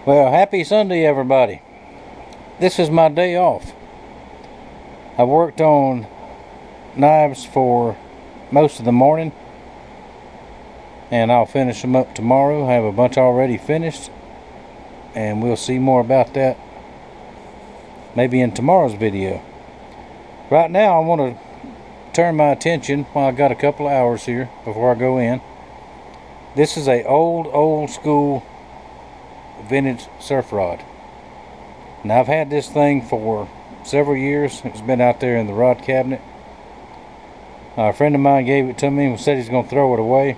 Well, happy Sunday, everybody. This is my day off. I worked on knives for most of the morning, and I'll finish them up tomorrow. I have a bunch already finished, and we'll see more about that maybe in tomorrow's video. Right now, I want to turn my attention, while I got a couple of hours here before I go in. This is a old school vintage surf rod. Now, I've had this thing for several years. It's been out there in the rod cabinet. A friend of mine gave it to me and said he's going to throw it away.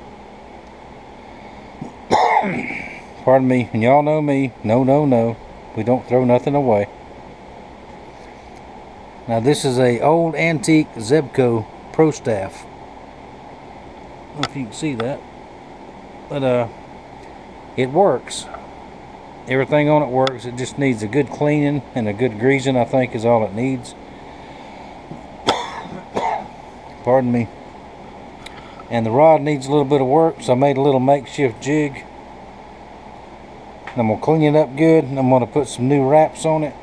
Pardon me, and y'all know me. No. We don't throw nothing away. Now, this is a old antique Zebco Pro Staff. I don't know if you can see that, but it works. Everything on it works. It just needs a good cleaning and a good greasing, I think, is all it needs. Pardon me. And the rod needs a little bit of work, so I made a little makeshift jig. And I'm going to clean it up good, and I'm going to put some new wraps on it.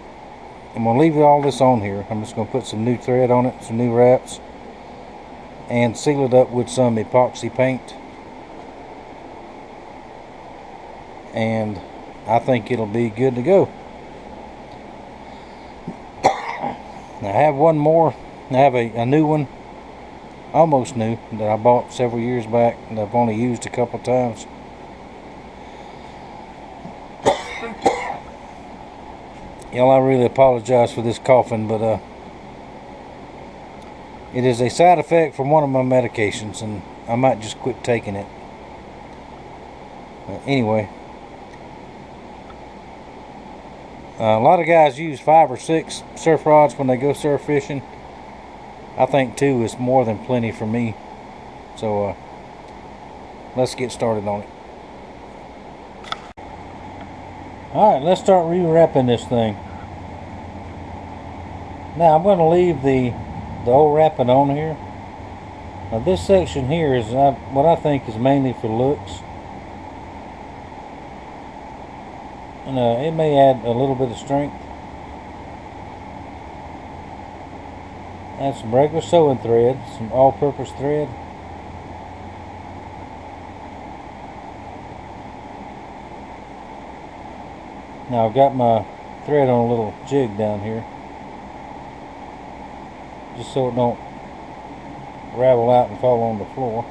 I'm going to leave all this on here. I'm just going to put some new thread on it, some new wraps, and seal it up with some epoxy paint. And I think it'll be good to go. Now, I have one more. I have a new one, almost new, that I bought several years back, and I've only used a couple times. Y'all, I really apologize for this coughing, but it is a side effect from one of my medications, and I might just quit taking it. Anyway, a lot of guys use 5 or 6 surf rods when they go surf fishing. I think 2 is more than plenty for me. So let's get started on it. Alright, let's start rewrapping this thing. Now, I'm going to leave the old wrapping on here. Now, this section here is what I think is mainly for looks. And it may add a little bit of strength. Add some regular sewing thread, some all-purpose thread. Now, I've got my thread on a little jig down here, just so it don't ravel out and fall on the floor.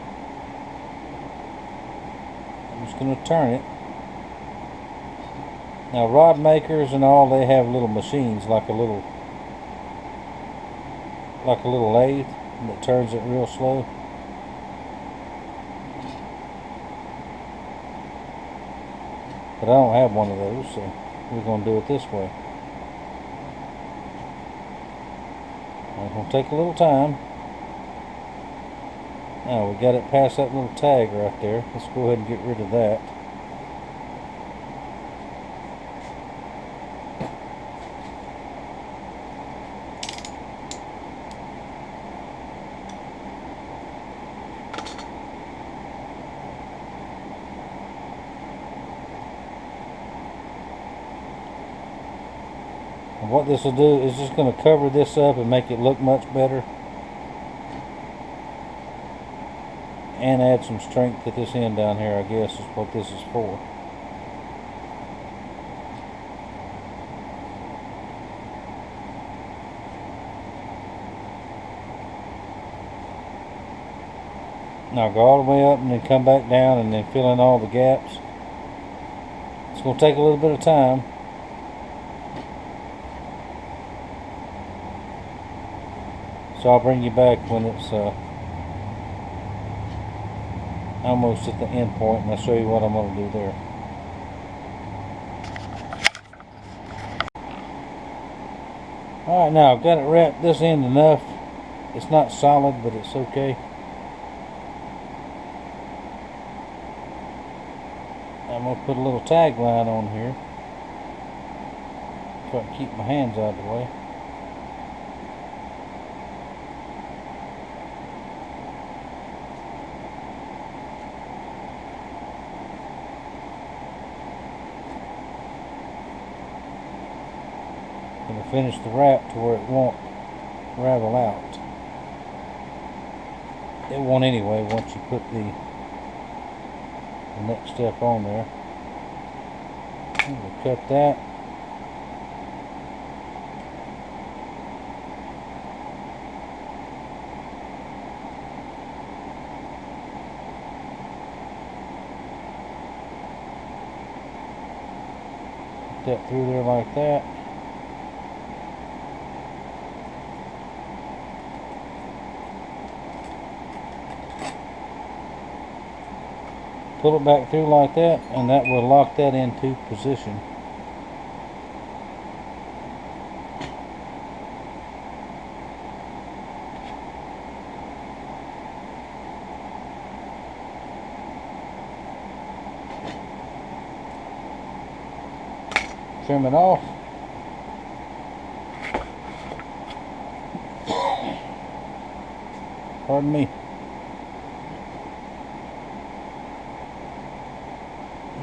I'm just going to turn it. Now, rod makers and all, they have little machines like a little lathe that turns it real slow. But I don't have one of those, so we're going to do it this way. It's going to take a little time. Now, we got it past that little tag right there. Let's go ahead and get rid of that. And what this will do is just going to cover this up and make it look much better. And add some strength at this end down here, I guess is what this is for. Now go all the way up and then come back down and then fill in all the gaps. It's going to take a little bit of time. So I'll bring you back when it's almost at the end point, and I'll show you what I'm going to do there. Alright, now I've got it wrapped this end enough. It's not solid, but it's okay. I'm going to put a little tag line on here. Try to keep my hands out of the way. It'll finish the wrap to where it won't ravel out. It won't anyway once you put the next step on there. We'll cut that. Put that through there like that. Pull it back through like that, and that will lock that into position. Trim it off. Pardon me.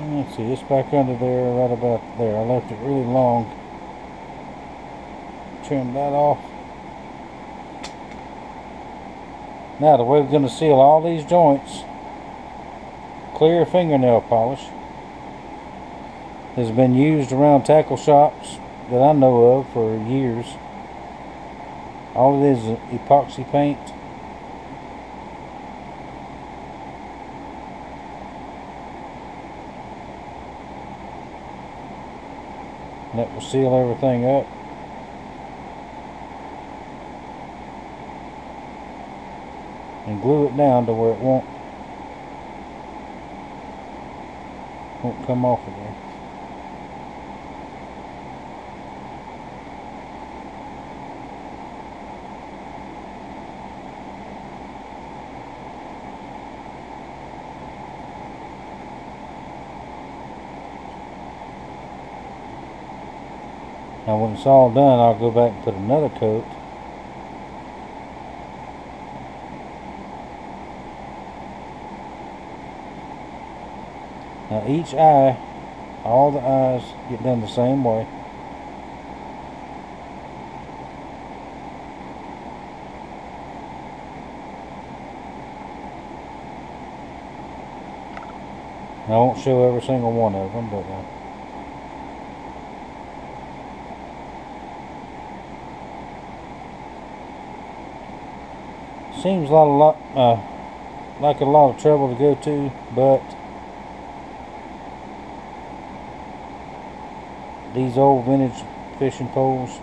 Let's see, it's back under there, right about there. I left it really long. Trim that off. Now the way we're going to seal all these joints, clear fingernail polish has been used around tackle shops that I know of for years. All it is epoxy paint. That will seal everything up. And glue it down to where it won't come off of there. Now when it's all done, I'll go back and put another coat. Now each eye, all the eyes get done the same way. I won't show every single one of them, but seems like a lot of trouble to go to, but these old vintage fishing poles,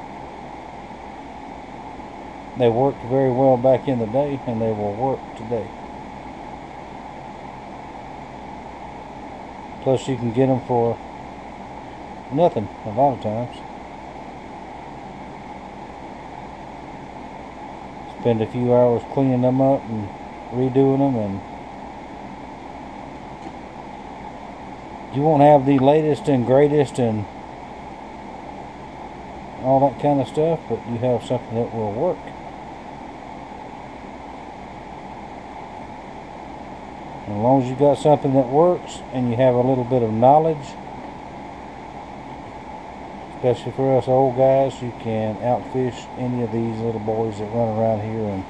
they worked very well back in the day, and they will work today. Plus you can get them for nothing a lot of times. Spend a few hours cleaning them up and redoing them, and you won't have the latest and greatest and all that kind of stuff, but you have something that will work. And as long as you got something that works and you have a little bit of knowledge, especially for us old guys, you can outfish any of these little boys that run around here and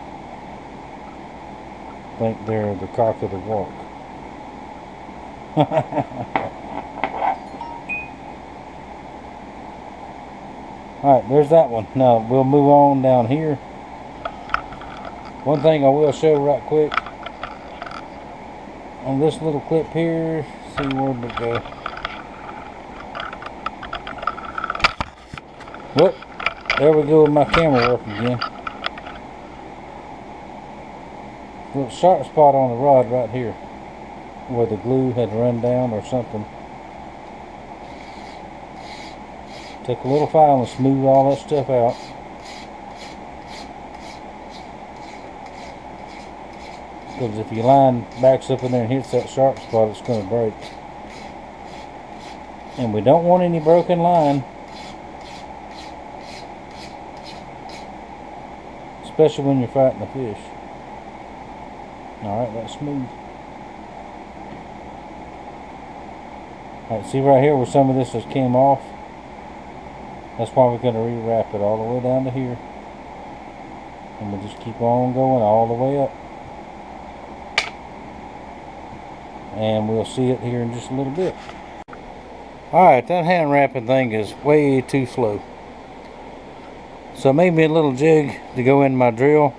think they're the cock of the walk. Alright, there's that one. Now we'll move on down here. One thing I will show right quick. On this little clip here, see where did it go? Whoop, there we go with my camera work again. A little sharp spot on the rod right here, where the glue had run down or something. Take a little file and smooth all that stuff out. Because if your line backs up in there and hits that sharp spot, it's going to break. And we don't want any broken line. Especially when you're fighting a fish. Alright, that's smooth. Alright, see right here where some of this has came off? That's why we're going to rewrap it all the way down to here. And we'll just keep on going all the way up. And we'll see it here in just a little bit. Alright, that hand wrapping thing is way too slow. So I made me a little jig to go in my drill.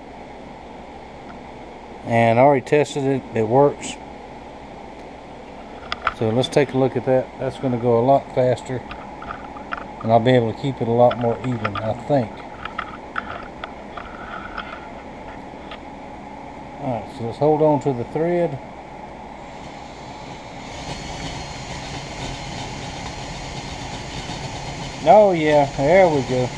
And I already tested it. It works. So let's take a look at that. That's going to go a lot faster. And I'll be able to keep it a lot more even, I think. Alright, so let's hold on to the thread. Oh yeah, there we go.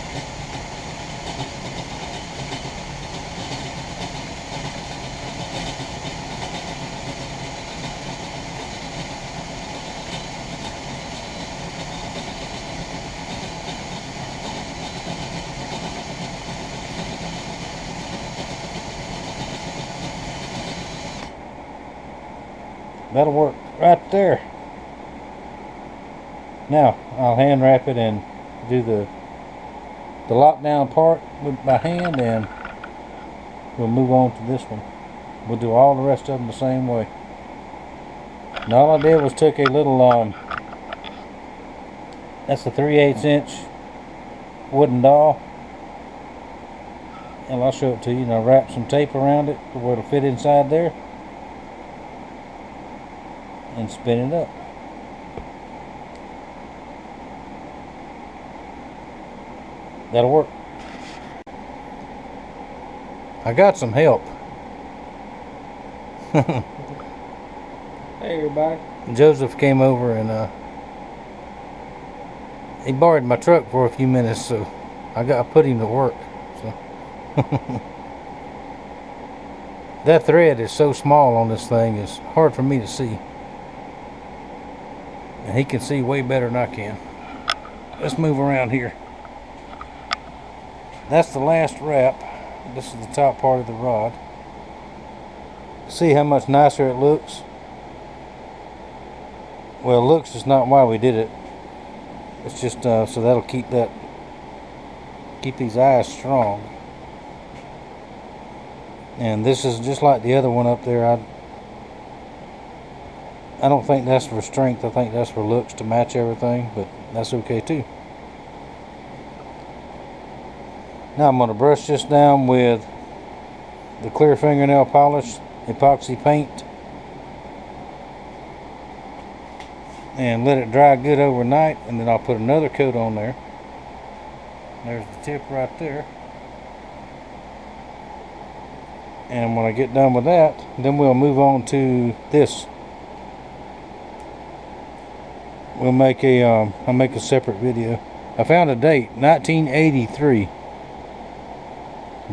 That'll work right there. Now I'll hand wrap it and do the lockdown part with my hand, and we'll move on to this one. We'll do all the rest of them the same way. And all I did was took a little that's a 3/8 inch wooden dowel, and I'll show it to you. And I'll wrap some tape around it where it'll fit inside there and spin it up. That'll work. I got some help. Hey everybody. Joseph came over and he borrowed my truck for a few minutes, so I put him to work. So that thread is so small on this thing, it's hard for me to see. And he can see way better than I can. Let's move around here. That's the last wrap. This is the top part of the rod. See how much nicer it looks? Well, looks is not why we did it. It's just so that'll keep these eyes strong. And this is just like the other one up there. I don't think that's for strength. I think that's for looks, to match everything, but that's okay too. Now I'm going to brush this down with the clear fingernail polish, epoxy paint, and let it dry good overnight, and then I'll put another coat on there. There's the tip right there. And when I get done with that, then we'll move on to this. We'll make I'll make a separate video. I found a date, 1983.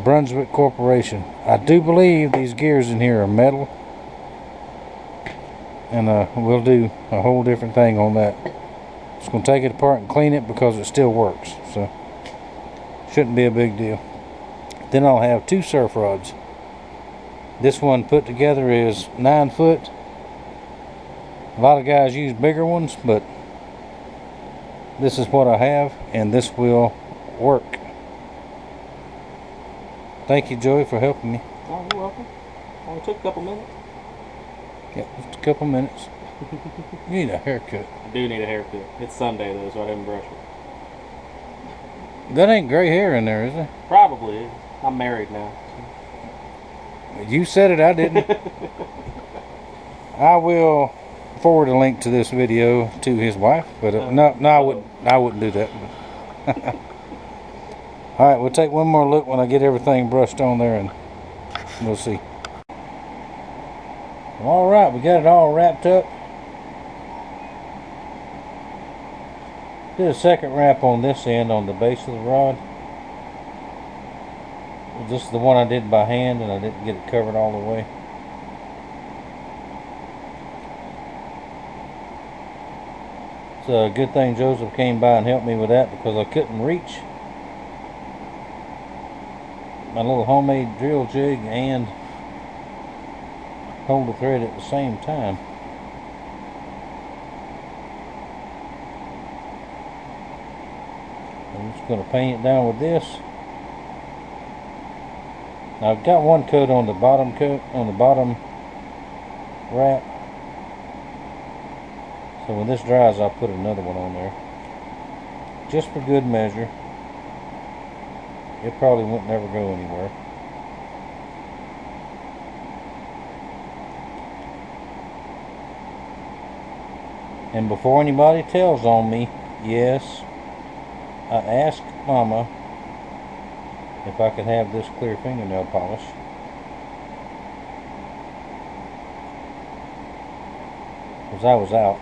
Brunswick Corporation. I do believe these gears in here are metal, and we'll do a whole different thing on that. Just gonna take it apart and clean it because it still works, so shouldn't be a big deal. Then I'll have two surf rods. This one put together is 9 foot. A lot of guys use bigger ones, but this is what I have, and this will work. Thank you, Joey, for helping me. Oh, you're welcome. Only took a couple minutes. Yeah, just a couple minutes. You need a haircut. I do need a haircut. It's Sunday though, so I didn't brush it. That ain't gray hair in there, is it? Probably. I'm married now. You said it, I didn't. I will forward a link to this video to his wife, but no, I wouldn't do that. All right, we'll take one more look when I get everything brushed on there, and we'll see. All right, we got it all wrapped up. Did a second wrap on this end on the base of the rod. This is the one I did by hand, and I didn't get it covered all the way. It's a good thing Joseph came by and helped me with that, because I couldn't reach my little homemade drill jig and hold the thread at the same time. I'm just going to paint it down with this. Now, I've got one coat on the bottom wrap. So when this dries, I'll put another one on there, just for good measure. It probably won't never go anywhere. And before anybody tells on me, yes, I asked Mama if I could have this clear fingernail polish. Because I was out.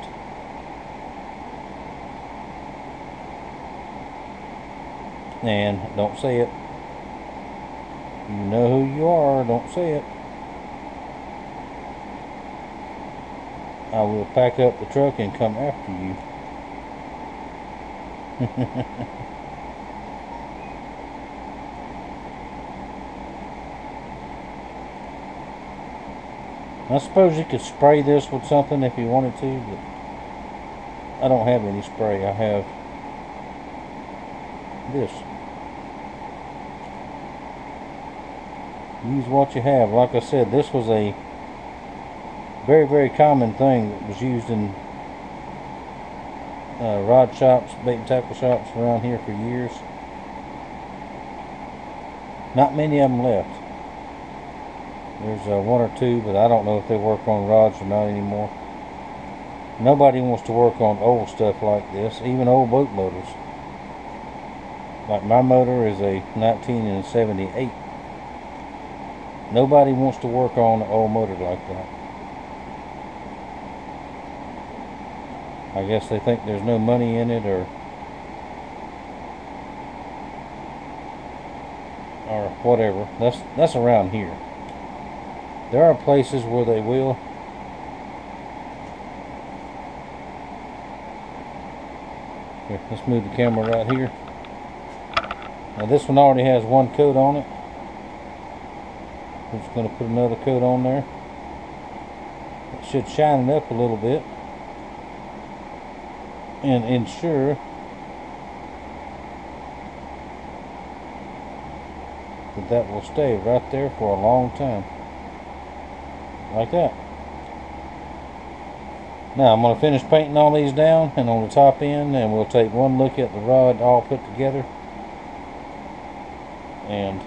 And don't say it. You know who you are, don't say it. I will pack up the truck and come after you. I suppose you could spray this with something if you wanted to, but I don't have any spray. I have this. Use what you have. Like I said, this was a very, very common thing that was used in rod shops, bait and tackle shops around here for years. Not many of them left. There's one or two, but I don't know if they work on rods or not anymore. Nobody wants to work on old stuff like this, even old boat motors. Like my motor is a 1978. Nobody wants to work on an old motor like that. I guess they think there's no money in it, or whatever. That's around here. There are places where they will. Here, let's move the camera right here. Now this one already has one coat on it. I'm just going to put another coat on there. It should shine it up a little bit and ensure that will stay right there for a long time, like that. Now I'm going to finish painting all these down and on the top end, and we'll take one look at the rod all put together, and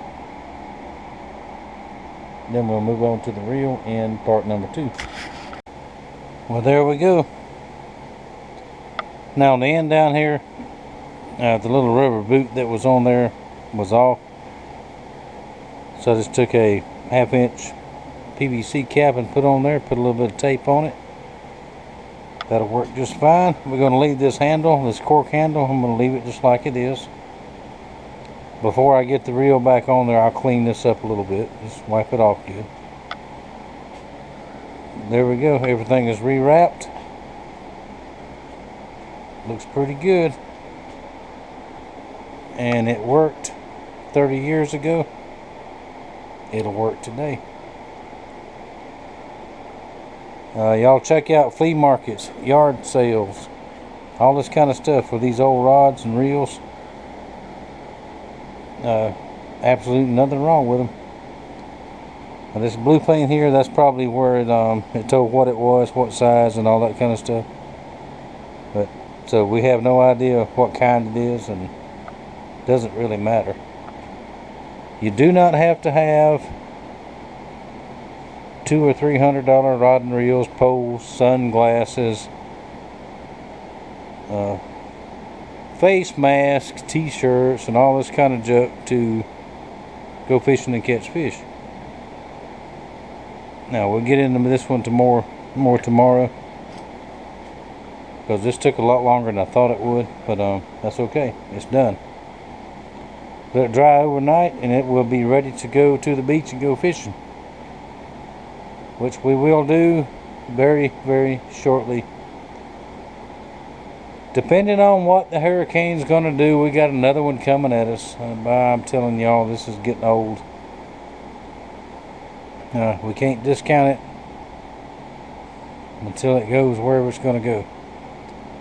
then we'll move on to the reel in part number 2. Well, there we go. Now on the end down here, the little rubber boot that was on there was off. So I just took a 1/2 inch PVC cap and put on there, put a little bit of tape on it. That'll work just fine. We're going to leave this handle, this cork handle, I'm going to leave it just like it is. Before I get the reel back on there, I'll clean this up a little bit. Just wipe it off good. There we go. Everything is rewrapped. Looks pretty good. And it worked 30 years ago. It'll work today. Y'all check out flea markets, yard sales, all this kind of stuff for these old rods and reels. Absolutely nothing wrong with them. Now this blue paint here, that's probably where it told what it was, what size, and all that kind of stuff. But so we have no idea what kind it is, and it doesn't really matter. You do not have to have $200 or $300 rod and reels, poles, sunglasses, face masks, t-shirts, and all this kind of junk to go fishing and catch fish. Now we'll get into this one more tomorrow, because this took a lot longer than I thought it would, but that's okay. It's done. Let it dry overnight, and it will be ready to go to the beach and go fishing, which we will do very, very shortly. Depending on what the hurricane's gonna do, we got another one coming at us. I'm telling y'all, this is getting old. We can't discount it until it goes wherever it's gonna go.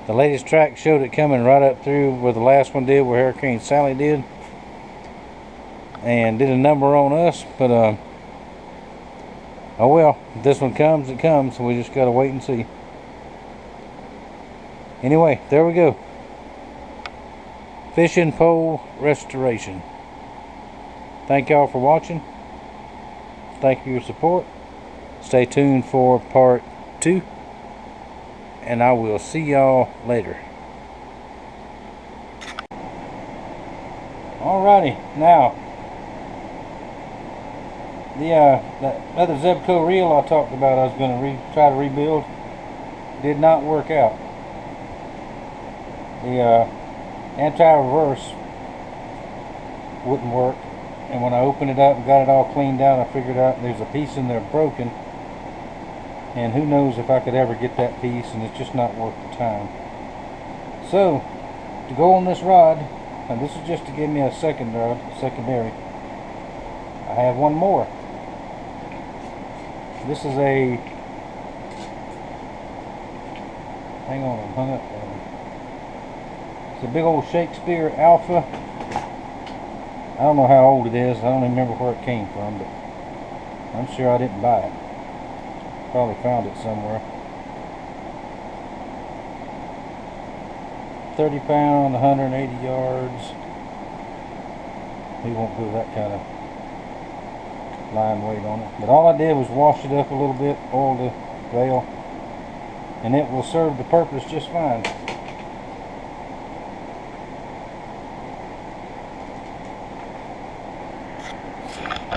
The latest track showed it coming right up through where the last one did, where Hurricane Sally did, and did a number on us. But oh well, if this one comes, it comes. We just gotta wait and see. Anyway, there we go. Fishing pole restoration. Thank y'all for watching. Thank you for your support. Stay tuned for part 2. And I will see y'all later. Alrighty, now the other Zebco reel I talked about, I was going to try to rebuild, did not work out. The anti-reverse wouldn't work, and when I opened it up and got it all cleaned out, I figured out there's a piece in there broken. And who knows if I could ever get that piece, and it's just not worth the time. So, to go on this rod, and this is just to give me a secondary, I have one more. This is a, hang on, I'm hung up on it. It's a big old Shakespeare Alpha. I don't know how old it is, I don't even remember where it came from, but I'm sure I didn't buy it. Probably found it somewhere. 30 pound, 180 yards. We won't do that kind of line weight on it. But all I did was wash it up a little bit, oil the veil, and it will serve the purpose just fine.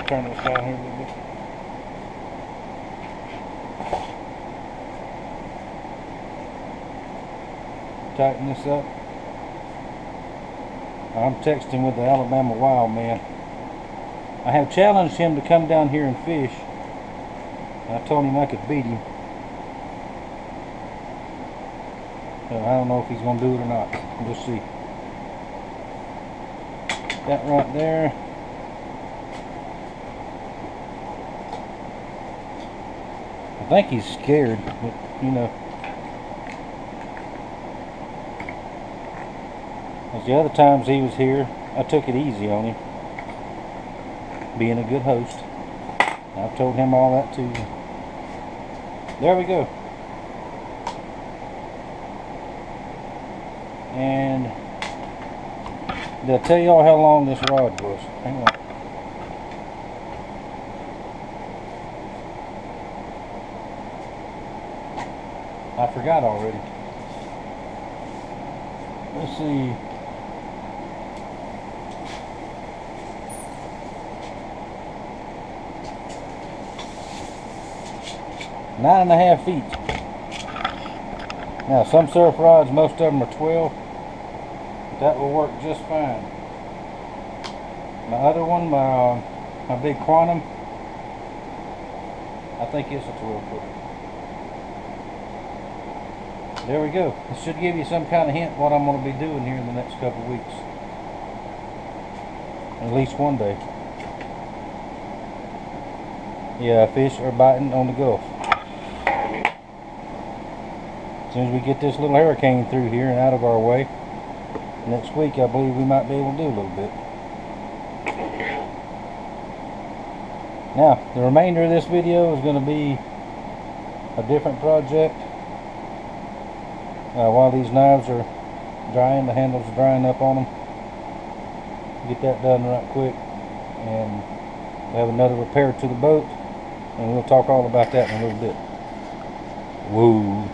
Turn this down here a little bit. Tighten this up. I'm texting with the Alabama Wild Man. I have challenged him to come down here and fish. I told him I could beat him. So I don't know if he's going to do it or not. We'll see. That right there. I think he's scared, but you know. As the other times he was here, I took it easy on him, being a good host. I've told him all that too. There we go. And they'll tell y'all how long this rod was. Hang on. I forgot already. Let's see. 9.5 feet. Now some surf rods, most of them are 12. But that will work just fine. My other one, my big Quantum, I think it's a 12 footer. There we go. This should give you some kind of hint what I'm going to be doing here in the next couple of weeks. At least one day. Yeah, fish are biting on the Gulf. As soon as we get this little hurricane through here and out of our way, next week I believe we might be able to do a little bit. Now, the remainder of this video is going to be a different project. While these knives are drying, the handles are drying up on them. Get that done right quick, and have another repair to the boat, and we'll talk all about that in a little bit. Whoa.